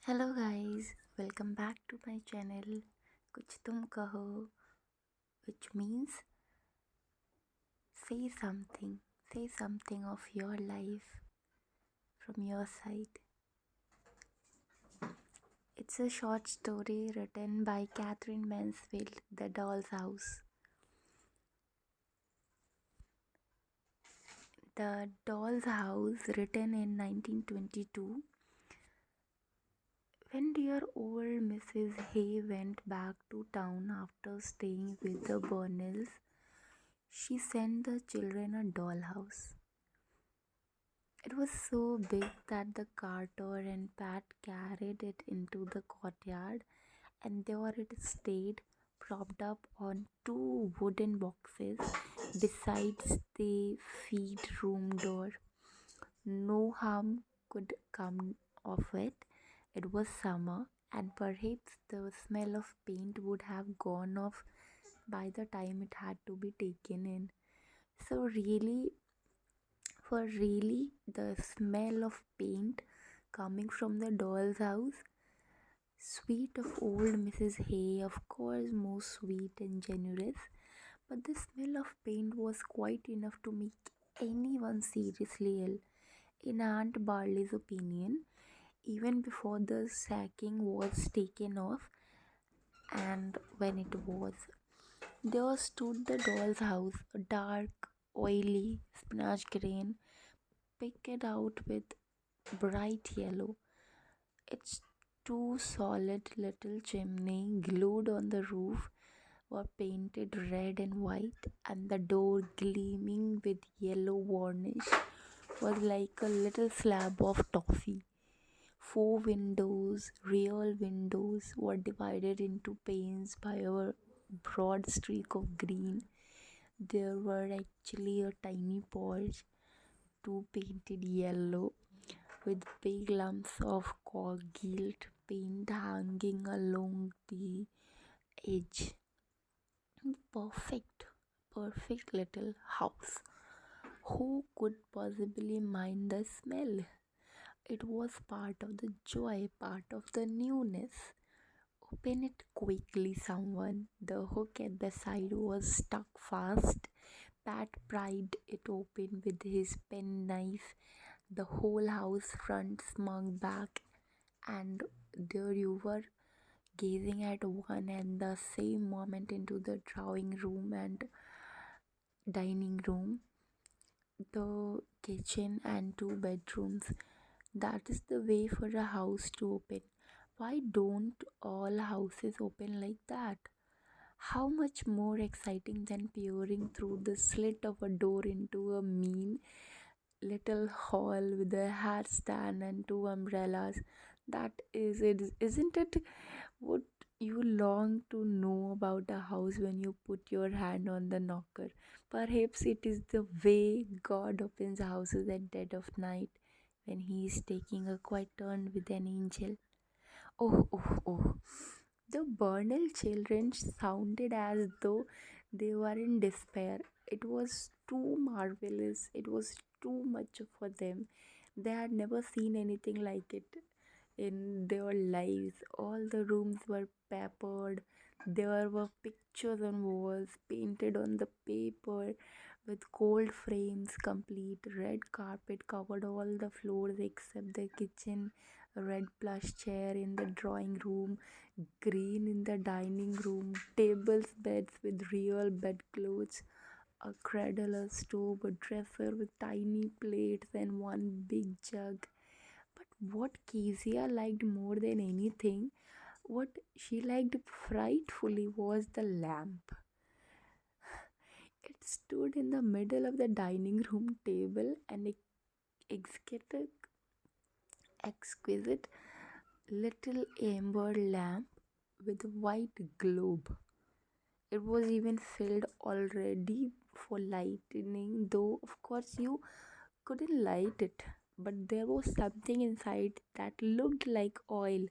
Hello guys, welcome back to my channel कुछ तुम कहो, which means say something of your life from your side. It's a short story written by Katherine Mansfield, The Doll's House. The Doll's House, written in 1922. When dear old Mrs. Hay went back to town after staying with the Burnells, she sent the children a dollhouse. It was so big that the carter and Pat carried it into the courtyard, and there it stayed, propped up on two wooden boxes besides the feed room door. No harm could come of it. It was summer, and perhaps the smell of paint would have gone off by the time it had to be taken in. So, really, the smell of paint coming from the doll's house. Sweet of old Mrs. Hay, of course, most sweet and generous, but the smell of paint was quite enough to make anyone seriously ill. In Aunt Barley's opinion, even before the sacking was taken off, and when it was, there stood the doll's house, a dark, oily spinach green, picked out with bright yellow. Its two solid little chimney glued on the roof were painted red and white, and the door gleaming with yellow varnish was like a little slab of toffee. Four windows, real windows, were divided into panes by a broad streak of green. There were actually a tiny porch, too painted yellow, with big lumps of gilt paint hanging along the edge. Perfect, perfect little house. Who could possibly mind the smell? It was part of the joy, part of the newness. Open it quickly, someone. The hook at the side was stuck fast. Pat pried it open with his penknife. The whole house front swung back, and there you were, gazing at one and the same moment into the drawing room and dining room, the kitchen, and two bedrooms. That is the way for a house to open. Why don't all houses open like that? How much more exciting than peering through the slit of a door into a mean little hall with a hat stand and two umbrellas. That is it, isn't it? What you long to know about a house when you put your hand on the knocker. Perhaps it is the way God opens houses at dead of night when he is taking a quiet turn with an angel. Oh, oh, oh. The Burnell children sounded as though they were in despair. It was too marvelous. It was too much for them. They had never seen anything like it in their lives. All the rooms were papered. There were pictures on walls painted on the paper with gold frames, complete red carpet covered all the floors except the kitchen, a red plush chair in the drawing room, green in the dining room, tables, beds with real bedclothes, a cradle, a stove, a dresser with tiny plates, and one big jug. But what Kezia liked more than anything, what she liked frightfully, was the lamp. It stood in the middle of the dining room table, an exquisite, exquisite little amber lamp with a white globe. It was even filled already for lighting, though of course you couldn't light it. But there was something inside that looked like oil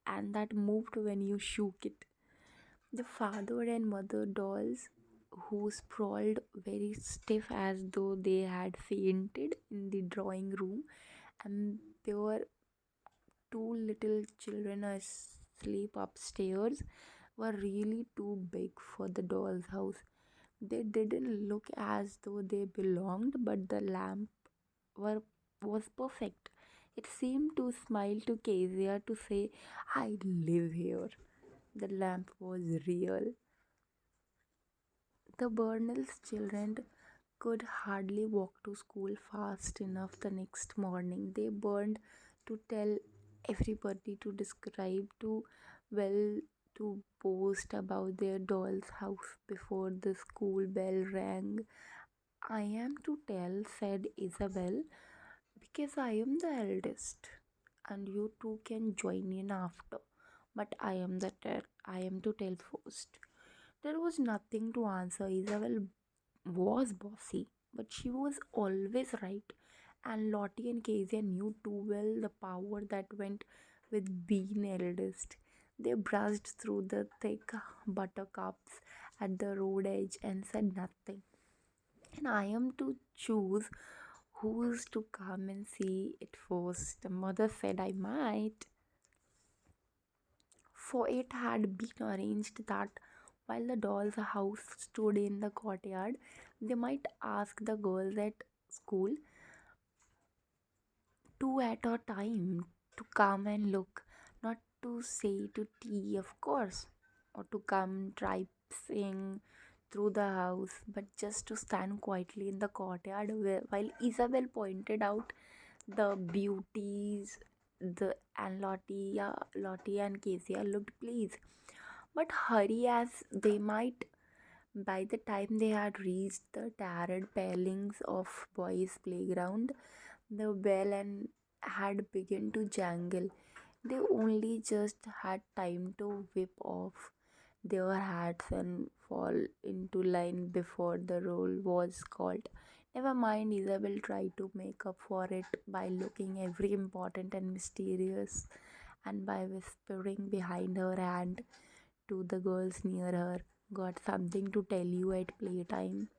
and that moved when you shook it. The father and mother dolls, who sprawled very stiff as though they had fainted in the drawing room, and their two little children asleep upstairs were really too big for the doll's house. They didn't look as though they belonged, but the lamp were, was perfect. It seemed to smile to Kezia to say, I live here. The lamp was real. The Burnell's children could hardly walk to school fast enough the next morning. They burned to tell everybody, to describe, to well, to boast about their doll's house before the school bell rang. I am to tell, said Isabel, because I am the eldest, and you two can join in after. But I am to tell first. There was nothing to answer. Isabel was bossy, but she was always right. And Lottie and Kezia knew too well the power that went with being eldest. They brushed through the thick buttercups at the road edge and said nothing. And I am to choose who's to come and see it first. The mother said I might, for it had been arranged that while the doll's house stood in the courtyard, they might ask the girls at school, two at a time, to come and look, not to say to tea, of course, or to come traipsing through the house, but just to stand quietly in the courtyard while Isabel pointed out the beauties. The and Lottie and Kezia looked pleased, but hurry as they might, by the time they had reached the tarred palings of boys' playground, the bell and had begun to jangle. They only just had time to whip off their hats and fall into line before the roll was called. Never mind, Isabel tried to make up for it by looking every important and mysterious, and by whispering behind her hand to the girls near her, got something to tell you at playtime.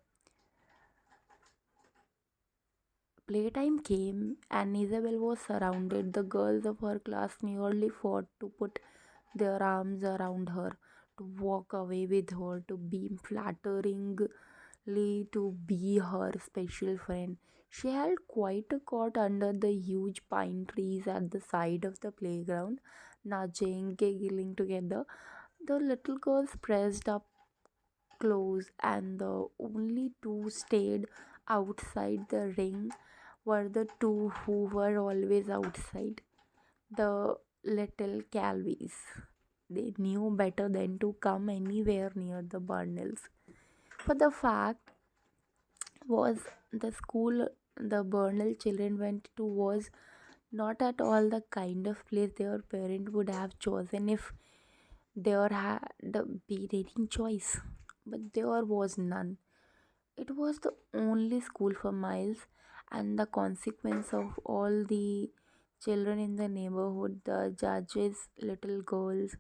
Playtime came, and Isabel was surrounded. The girls of her class nearly fought to put their arms around her, to walk away with her, to beam flatteringly to be her special friend. She held quite a court under the huge pine trees at the side of the playground, nudging, giggling together. The little girls pressed up close, and the only two stayed outside the ring were the two who were always outside, the little Calvies. They knew better than to come anywhere near the Burnells. For the fact was, the school the Burnell children went to was not at all the kind of place their parent would have chosen if there had been any choice. But there was none. It was the only school for miles, and the consequence of all the children in the neighborhood, the judge's little girls,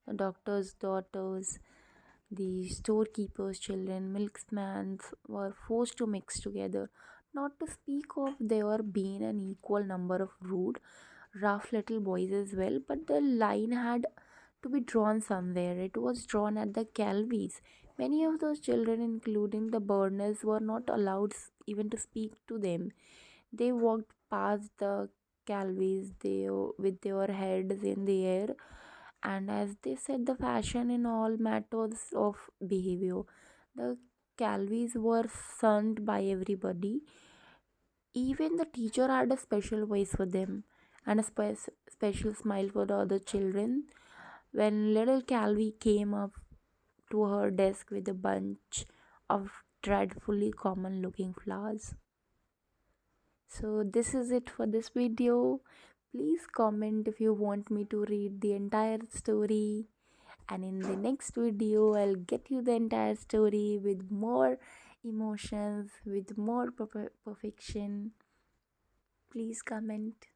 the doctor's daughters, the storekeeper's children, milkman's, were forced to mix together. Not to speak of there being an equal number of rude, rough little boys as well, but the line had to be drawn somewhere. It was drawn at the Calvies. Many of those children, including the Burners, were not allowed even to speak to them. They walked past the Calvies with their heads in the air, and as they set the fashion in all matters of behavior, the Calvies were shunned by everybody. Even the teacher had a special voice for them and a special smile for the other children. When little Calvi came up to her desk with a bunch of dreadfully common looking flowers. So, this is it for this video. Please comment if you want me to read the entire story. And in the next video, I'll get you the entire story with more emotions, with more perfection. Please comment.